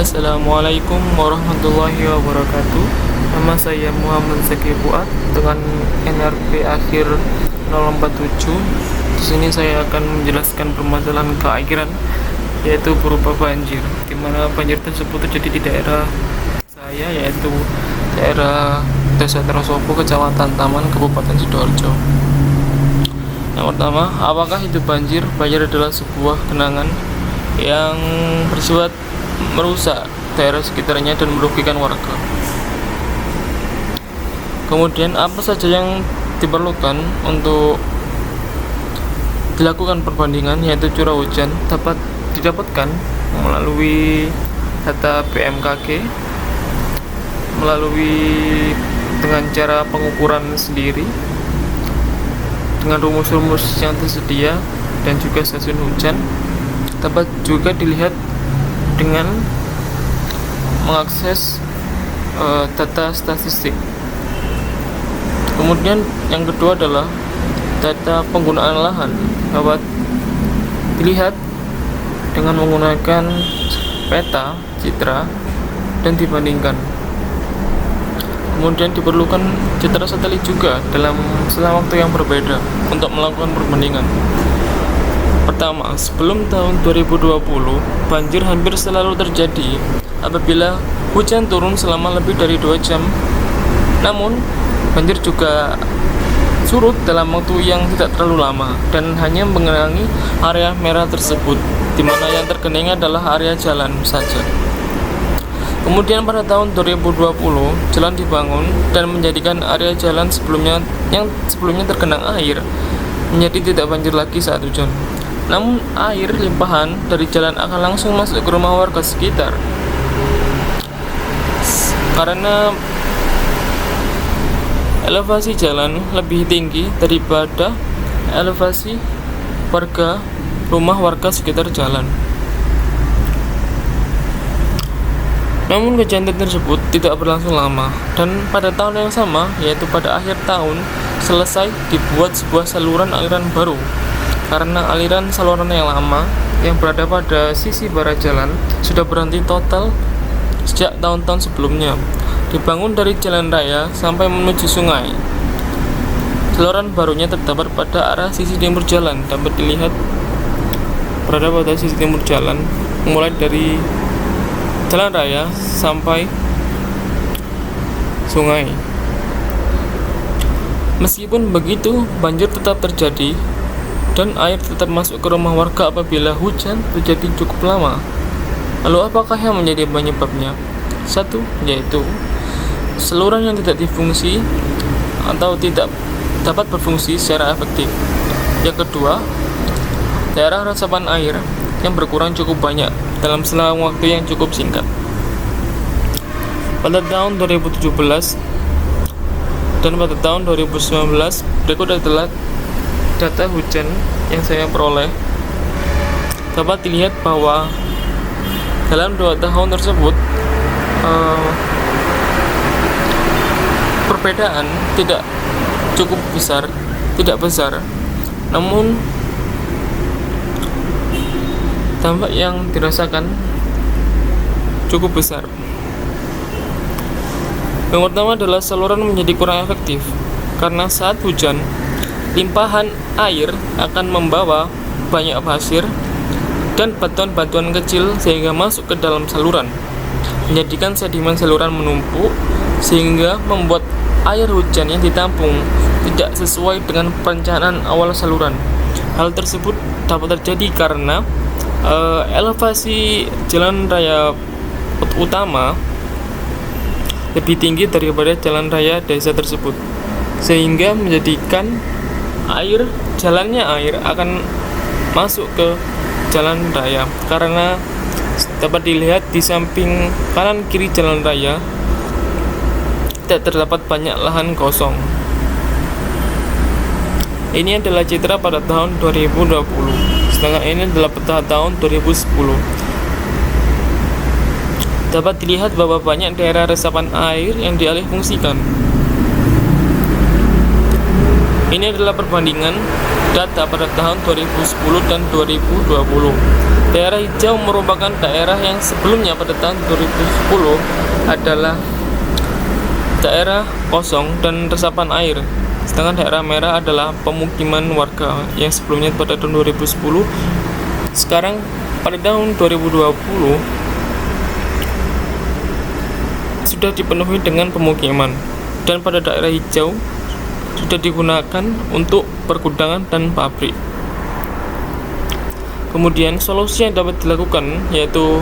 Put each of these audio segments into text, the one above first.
Assalamualaikum warahmatullahi wabarakatuh. Nama saya Muhammad Zaki Fuad dengan NRP akhir 047. Di sini saya akan menjelaskan permasalahan keairan, yaitu berupa banjir, di mana banjir tersebut terjadi di daerah saya, yaitu daerah Desa Terosopo, Kecamatan Taman, Kabupaten Sidoarjo. Yang pertama, apakah itu banjir? Banjir adalah sebuah genangan yang bersifat merusak daerah sekitarnya dan merugikan warga. Kemudian apa saja yang diperlukan untuk dilakukan perbandingan, yaitu curah hujan dapat didapatkan melalui data BMKG, melalui dengan cara pengukuran sendiri dengan rumus-rumus yang tersedia, dan juga stasiun hujan dapat juga dilihat dengan mengakses data statistik. Kemudian yang kedua adalah data penggunaan lahan dapat dilihat dengan menggunakan peta, citra, dan dibandingkan. Kemudian diperlukan citra satelit juga dalam selang waktu yang berbeda untuk melakukan perbandingan. Pertama, sebelum tahun 2020, banjir hampir selalu terjadi apabila hujan turun selama lebih dari 2 jam. Namun, banjir juga surut dalam waktu yang tidak terlalu lama dan hanya mengenangi area merah tersebut, di mana yang tergenang adalah area jalan saja. Kemudian pada tahun 2020, jalan dibangun dan menjadikan area jalan yang sebelumnya tergenang air menjadi tidak banjir lagi saat hujan. Namun air limpahan dari jalan akan langsung masuk ke rumah warga sekitar karena elevasi jalan lebih tinggi daripada elevasi rumah warga sekitar jalan. Namun kejadian tersebut tidak berlangsung lama, dan pada tahun yang sama, yaitu pada akhir tahun, selesai dibuat sebuah saluran aliran baru karena aliran saluran yang lama yang berada pada sisi barat jalan sudah berhenti total sejak tahun-tahun sebelumnya. Dibangun dari jalan raya sampai menuju sungai. Saluran barunya terdapat pada arah sisi timur jalan, dapat dilihat berada pada sisi timur jalan, mulai dari jalan raya sampai sungai. Meskipun begitu, banjir tetap terjadi dan air tetap masuk ke rumah warga apabila hujan terjadi cukup lama. Lalu apakah yang menjadi penyebabnya? Satu, yaitu saluran yang tidak difungsi atau tidak dapat berfungsi secara efektif. Yang kedua, daerah resapan air yang berkurang cukup banyak dalam selang waktu yang cukup singkat. Pada tahun 2017 dan pada tahun 2019, berikut adalah data hujan yang saya peroleh. Dapat dilihat bahwa dalam 2 tahun tersebut perbedaan tidak cukup besar, tidak besar, namun dampak yang dirasakan cukup besar. Yang pertama adalah saluran menjadi kurang efektif karena saat hujan, limpahan air akan membawa banyak pasir dan batuan-batuan kecil sehingga masuk ke dalam saluran, menjadikan sedimen saluran menumpuk sehingga membuat air hujan yang ditampung tidak sesuai dengan perencanaan awal saluran. Hal tersebut dapat terjadi karena elevasi jalan raya utama lebih tinggi daripada jalan raya desa tersebut, sehingga menjadikan jalannya air akan masuk ke jalan raya karena dapat dilihat di samping kanan kiri jalan raya tidak terdapat banyak lahan kosong. Ini adalah citra pada tahun 2020, sedangkan ini adalah peta tahun 2010. Dapat dilihat bahwa banyak daerah resapan air yang dialihfungsikan. Ini adalah perbandingan data pada tahun 2010 dan 2020. Daerah hijau merupakan daerah yang sebelumnya pada tahun 2010 adalah daerah kosong dan resapan air. Sedangkan daerah merah adalah pemukiman warga yang sebelumnya pada tahun 2010. Sekarang pada tahun 2020 sudah dipenuhi dengan pemukiman, dan pada daerah hijau sudah digunakan untuk pergudangan dan pabrik. Kemudian solusi yang dapat dilakukan yaitu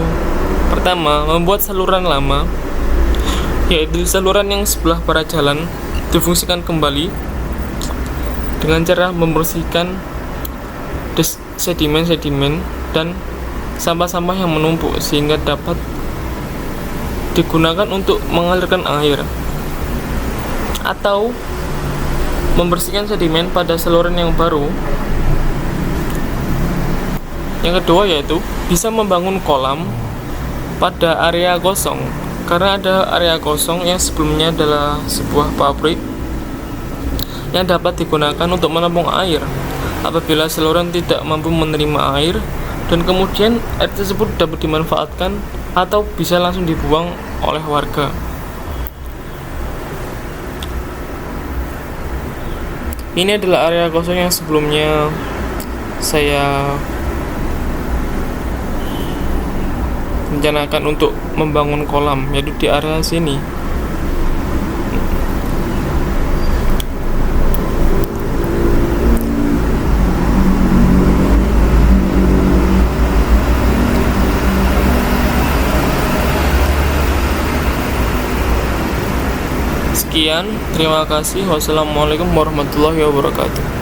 pertama, membuat saluran lama, yaitu saluran yang sebelah barat jalan, difungsikan kembali dengan cara membersihkan sedimen-sedimen dan sampah-sampah yang menumpuk sehingga dapat digunakan untuk mengalirkan air, atau membersihkan sedimen pada saluran yang baru. Yang kedua yaitu bisa membangun kolam pada area kosong, karena ada area kosong yang sebelumnya adalah sebuah pabrik yang dapat digunakan untuk menampung air apabila saluran tidak mampu menerima air, dan kemudian air tersebut dapat dimanfaatkan atau bisa langsung dibuang oleh warga. Ini adalah area kosong yang sebelumnya saya rencanakan untuk membangun kolam, yaitu di area sini. Sekian, terima kasih. Wassalamualaikum warahmatullahi wabarakatuh.